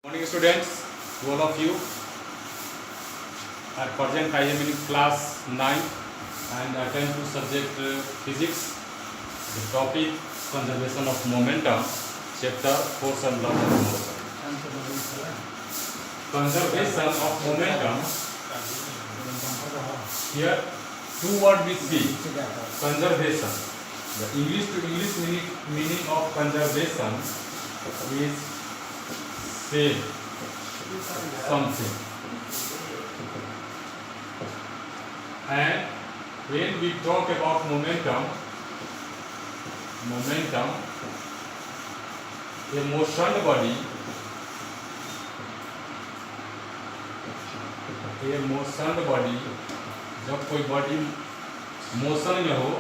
Morning students, to all of you. At present I am in class 9 and attend to subject physics. The topic conservation of momentum, chapter force and law of motion. Conservation of momentum. Here two words we see. Conservation. The English to English meaning of conservation is save something, and when we talk about momentum, a motion body, जब कोई body motion में हो,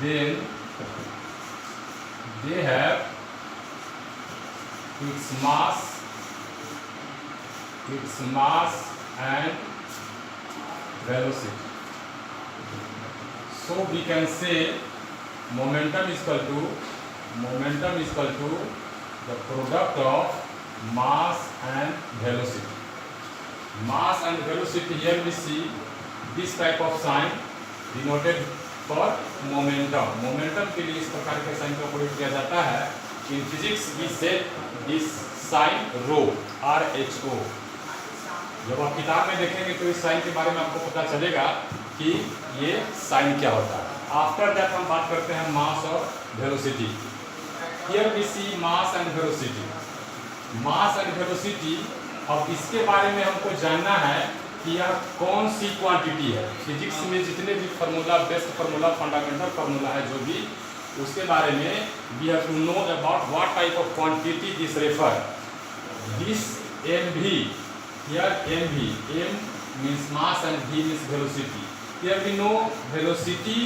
then they have its mass and velocity. So we can say momentum is equal to the product of mass and velocity. Mass and velocity, here we see this type of sign denoted for momentum. Momentum के लिए इस प्रकार के sign का प्रयोग किया जाता है. In physics we say this sign rho, RHO. जब आप किताब में देखेंगे तो इस साइन के बारे में आपको पता चलेगा कि ये साइन क्या होता है. आफ्टर दैट हम बात करते हैं मास और velocity. Here we see mass and velocity. Mass and velocity, अब इसके बारे में हमको जानना है कि यह कौन सी क्वांटिटी है. फिजिक्स में जितने भी formula, best formula, fundamental formula है, जो भी उसके बारे में we have to know about what type of quantity this refer. This mv, here mv, m means mass and v means velocity. Here we know velocity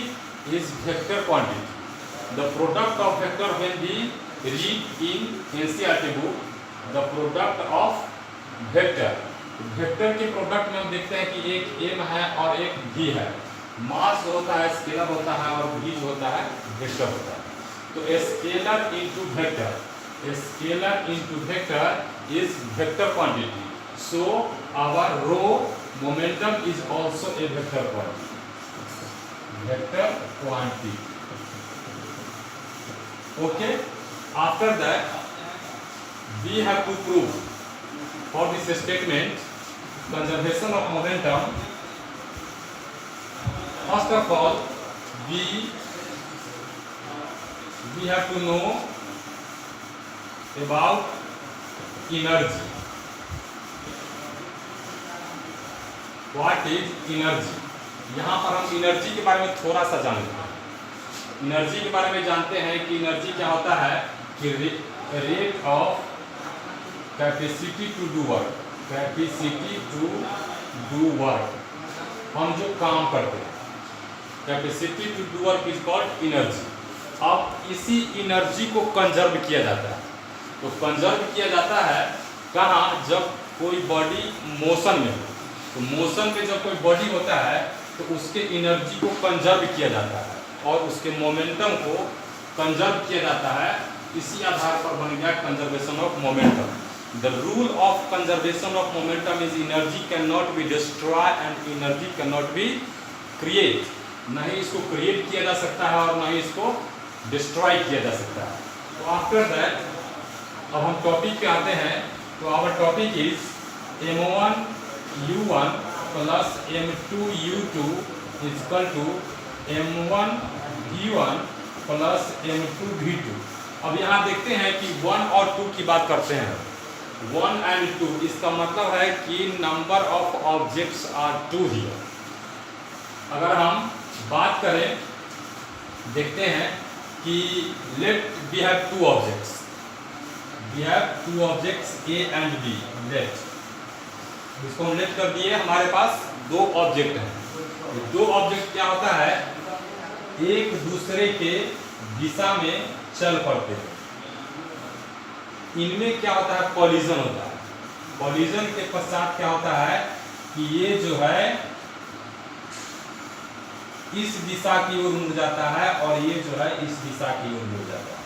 is vector quantity. The product of vector, when we read in NCERT book, the product of vector, vector के product में हम देखते हैं कि एक m है और एक v है. मास होता है, स्केलर होता है, और v होता है, वेक्टर होता है. तो scalar into vector is vector quantity. So our row momentum is also a vector quantity. Okay, after that we have to prove for this statement conservation of momentum. First of all, we have to know about energy. What is energy? यहाँ पर हम energy के बारे में थोड़ा सा जानते हैं. एनर्जी के बारे में जानते हैं कि एनर्जी क्या होता है कि rate of capacity to do work, हम जो काम करते हैं, capacity to do work is called energy. अब इसी एनर्जी को कंजर्व किया जाता है. तो कंजर्व किया जाता है कहाँ? जब कोई बॉडी मोशन में हो. तो मोशन में जब कोई बॉडी होता है तो उसके एनर्जी को कंजर्व किया जाता है और उसके मोमेंटम को कंजर्व किया जाता है. इसी आधार पर बन गया conservation of momentum. The rule of conservation of momentum is energy cannot be destroyed and energy cannot be create. नहीं इसको क्रिएट किया जा सकता है और नहीं इसको डिस्ट्रॉय किया जा सकता है. तो आफ्टर दैट अब हम टॉपिक पे आते हैं. तो आवर topic is m1 u1 plus m2 u2 is equal to m1 v1 plus m2 v2. अब यहाँ देखते हैं कि 1 और 2 की बात करते हैं. 1 and 2, इसका मतलब है कि number of objects are 2 here. अगर हम बात करें, देखते हैं कि left we have 2 objects. A and B. Left, इसको हम लेफ्ट कर दिए. हमारे पास 2 ऑब्जेक्ट हैं. 2 ऑब्जेक्ट क्या होता है, एक दूसरे के दिशा में चल पड़ते हैं. इनमें क्या होता है, कॉलिजन होता है. कॉलिजन के पश्चात क्या होता है कि ये जो है इस दिशा की ओर मुड़ जाता है और ये जो है इस दिशा की ओर मुड़ जाता है.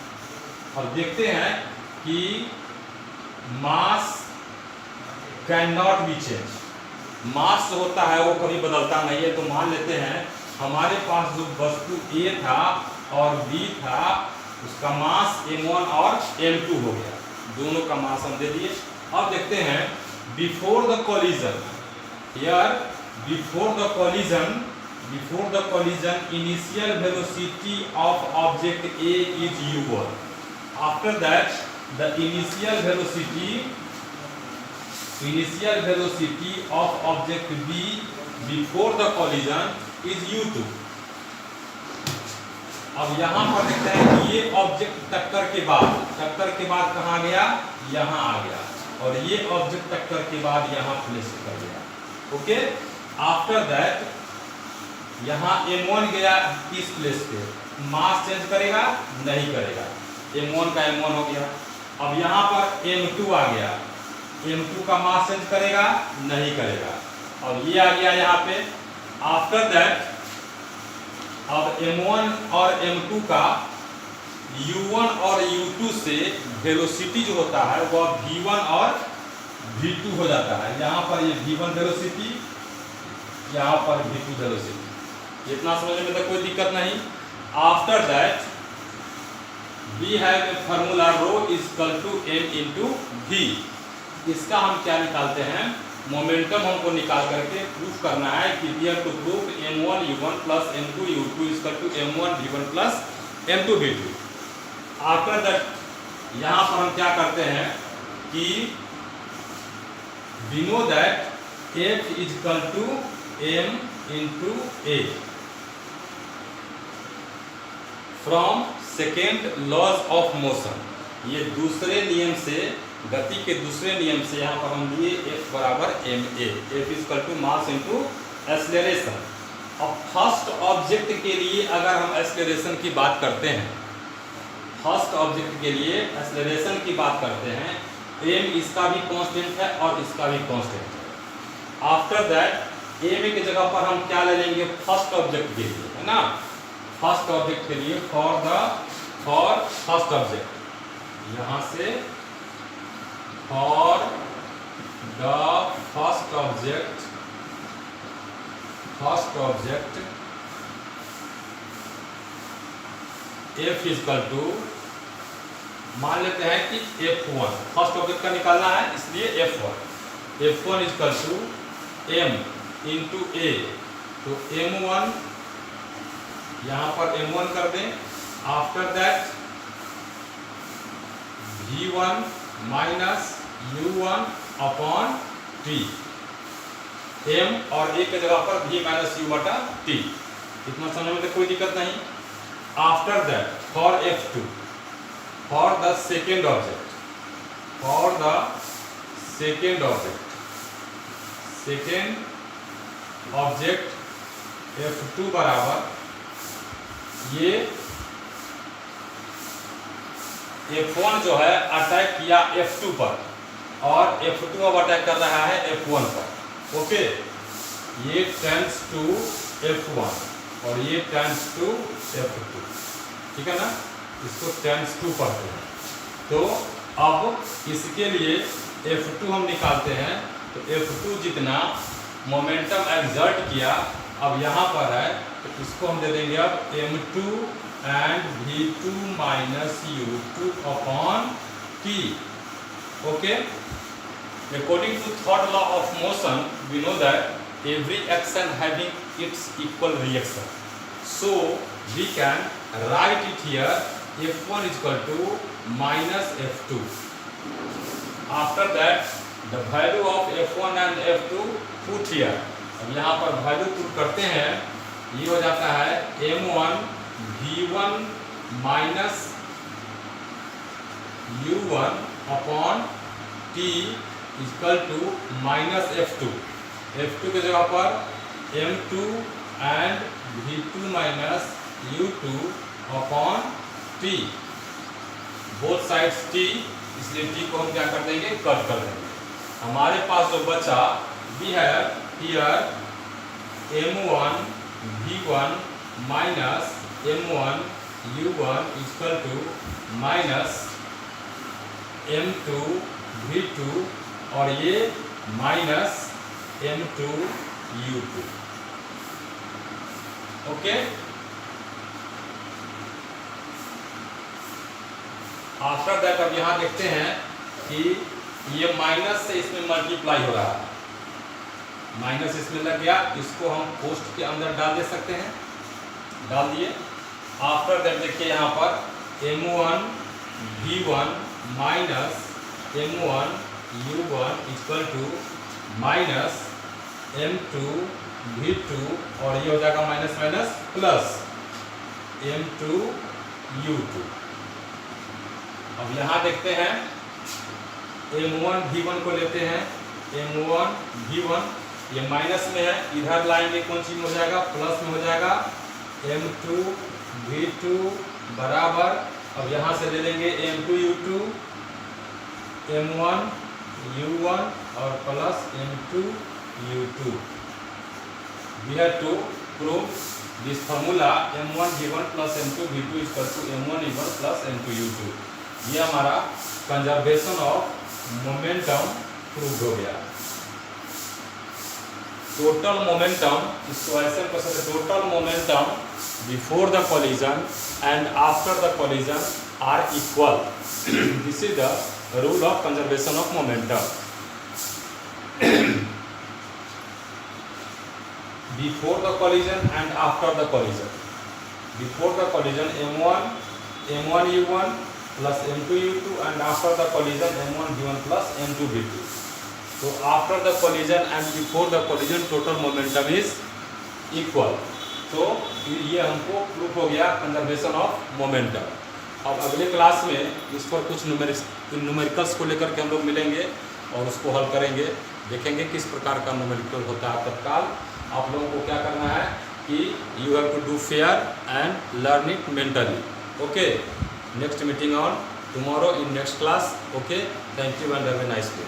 अब देखते हैं कि mass can not be change. Mass जो होता है वो कभी बदलता नहीं है। तो मान लेते हैं हमारे पास जो वस्तु A था और B था, उसका मास m1 और m2 हो गया, दोनों का मास हम दे दिए। अब देखते हैं before the collision, here before the collision initial velocity of object A is u1. After that the initial velocity of object B before the collision is u2. अब यहाँ पर देखते हैं कि ये ऑब्जेक्ट टक्कर के बाद कहाँ गया, यहाँ आ गया, और ये ऑब्जेक्ट टक्कर के बाद यहाँ प्लेस कर गया। ओके, आफ्टर दैट यहाँ m1 गया किस प्लेस पे, मास चेंज करेगा नहीं करेगा, m1 का m1 हो गया। अब यहाँ पर m2 आ गया, m2 का मास चेंज करेगा नहीं करेगा, और ये आ गया यहाँ पे। आफ्टर दैट अब m1 और m2 का u1 और u2 से वेलोसिटी जो होता है वह v1 और v2 हो जाता है। यहाँ पर ये v1 वेलोसिटी, यहाँ पर v2 वेलोसिटी। इतना समझने में तो कोई दिक्कत नहीं। After that we have a formula rho is equal to m into v। इसका हम क्या निकालते हैं, मोमेंटम हमको निकाल करके प्रूफ करना है कि we have to prove m1 u1 plus m2 u2 is equal to m1 v1 plus m2 v2। After that यहाँ पर हम क्या करते हैं कि we know that f is equal to m into a from second laws of motion. ये दूसरे नियम से, गति के दूसरे नियम से यहाँ पर हम लिए F बराबर ma, F equal to mass into acceleration. अब फर्स्ट ऑब्जेक्ट के लिए अगर हम एक्सेलरेशन की बात करते हैं, फर्स्ट ऑब्जेक्ट के लिए एक्सेलरेशन की बात करते हैं, m इसका भी कांस्टेंट है और इसका भी कांस्टेंट है। आफ्टर दैट m की जगह पर हम क्या ले लेंगे, फर्स्ट ऑब्जेक्ट के लिए, है ना, फर्स्ट ऑब्जेक्ट के लिए फॉर फर्स्ट ऑब्जेक्ट, यहाँ से for the first object f equal to, मान लेते हैं कि f1 फर्स्ट ऑब्जेक्ट का निकालना है, इसलिए f1 equal to m into a। तो m1 यहाँ पर m1 कर दें। After that v1 minus u1 upon t, m और a के जगह पर v माइनस u बटा t। इतना समझने में तो कोई दिक्कत नहीं। After that for f2, for the second object f2 बराबर, ये f1 जो है अटैक किया f2 पर और f2 अब अटैक कर रहा है f1 पर। ओके, ये टेंस टू f1 और ये टेंस टू f2, ठीक है ना, इसको टेंस टू पढ़ते हैं। तो अब इसके लिए f2 हम निकालते हैं, तो f2 जितना मोमेंटम एक्सर्ट किया अब यहाँ पर है, तो इसको हम दे देंगे अब m2 and v2 minus u2 upon t. Okay, according to third law of motion we know that every action having its equal reaction, so we can write it here f1 is equal to minus f2. After that the value of f1 and f2 put here। अब यहाँ पर value put करते हैं, ये हो जाता है m1 v1 minus u1 upon t equal to minus f2 के जगह पर m2 and v2 minus u2 upon t, both sides t, इसलिए t को हम क्या कर देंगे, कट कर देंगे। हमारे पास जो बचा we have here m1 v1 minus m1 u1 equal to minus m2 v2 और ये minus m2 u2। Okay, after that अब यहां देखते हैं कि ये माइनस से इसमें मल्टीप्लाई हो रहा है, माइनस इसमें लग गया, इसको हम पोस्ट के अंदर डाल दे सकते हैं, डाल दिए। आफ्टर दैट देखिए यहाँ पर m1 v1 minus m1 u1 equal to minus m2 v2 और ये हो जाएगा minus minus plus m2 u2। अब यहाँ देखते हैं m1 v1 को लेते हैं, m1 v1 ये माइनस में है, इधर लाएंगे कौन चीज में हो जाएगा, प्लस में हो जाएगा, m2 v2 बराबर, अब यहाँ से ले लेंगे m2 u2 m1 u1 और plus m2 u2। We have to prove this formula m1 v1 plus m2 v2 equal to m1 v1 plus m2 u2। ये हमारा कंजर्वेशन ऑफ मोमेंटम प्रूव हो गया। टोटल मोमेंटम, इसको ऐसे कह सकते, total momentum before the collision and after the collision are equal. This is the rule of conservation of momentum. Before the collision and after the collision. Before the collision m1 u1 plus m2 u2 and after the collision m1 v1 plus m2 v2. So after the collision and before the collision total momentum is equal. तो ये हमको proof हो गया conservation of momentum. अब अगले class में इस पर कुछ न्यूमेरिकल्स को लेकर के हम लोग मिलेंगे और उसको हल करेंगे, देखेंगे किस प्रकार का न्यूमेरिकल होता है। तत्काल आप लोगों को क्या करना है कि you have to do fair and learn it mentally. Okay, next meeting on tomorrow in next class. Okay, thank you and have a nice day.